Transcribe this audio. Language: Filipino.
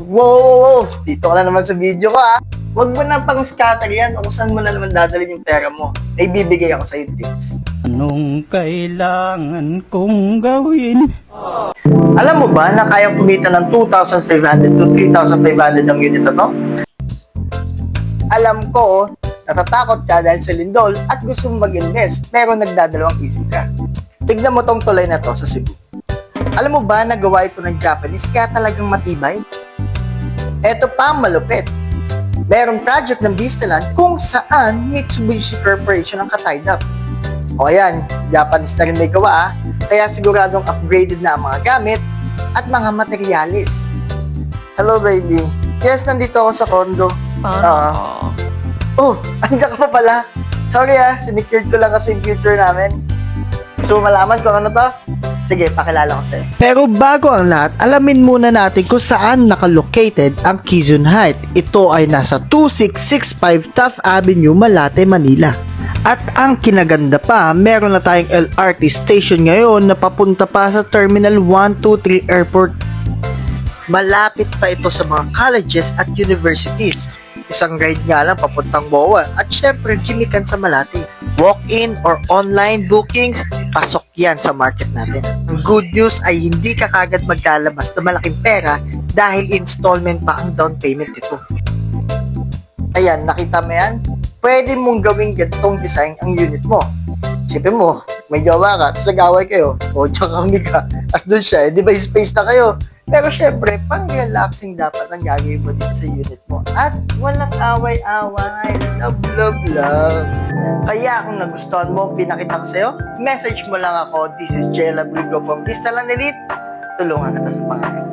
Wow! Dito ka na naman sa video ko ah. Huwag mo na pang scatter yan o kung saan mo na naman dadalhin yung pera mo. May bibigay ako sa'yo tips. Anong kailangan kong gawin? Alam mo ba na kayang kumita ng 2,500 to 3,500 ang unit na to? Alam ko, natatakot ka dahil sa lindol at gusto mong mag-invest pero nagdadalawang isip ka. Tignan mo tong tulay na to sa Cebu. Alam mo ba na gawa ito ng Japanese kaya talagang matibay? Eto pa ang malupit. Merong project ng Vistaland kung saan Mitsubishi Corporation ang ka-tied up. O ayan, Japanese na rin may gawa kaya siguradong upgraded na ang mga gamit at mga materyales. Hello baby. Yes, nandito ako sa condo. Oh, andiyan ka pa pala. Sorry sinecured ko lang kasi yung future namin. Gusto mo malaman kung ano to? Sige, pakilala ko sa'yo. Pero bago ang lahat, alamin muna natin kung saan nakalocated ang Quezon Heights. Ito ay nasa 2665 Taft Avenue, Malate, Manila. At ang kinaganda pa, meron na tayong LRT station ngayon na papunta pa sa Terminal 123 Airport. Malapit pa ito sa mga colleges at universities. Isang ride nga lang papuntang BOA at syempre gimikan sa Malate. Walk-in or online bookings, pasok yan sa market natin. Ang good news ay hindi ka kagad maglalabas na malaking pera dahil installment pa ang down payment nito. Ayan, nakita mo yan? Pwede mong gawing ganitong design ang unit mo. Isipin mo, may gawa ka, tapos nag-away kayo, o tsaka kami ka, as doon siya, di ba space na kayo? Pero syempre, pang-relaxing dapat ang gagawin mo din sa unit mo. At walang away-away, love. Kaya kung nagustuhan mo ang pinakita ko sa'yo, message mo lang ako, this is Jella Brigo from Vistaland Elite. Tulungan kita sa pangarap.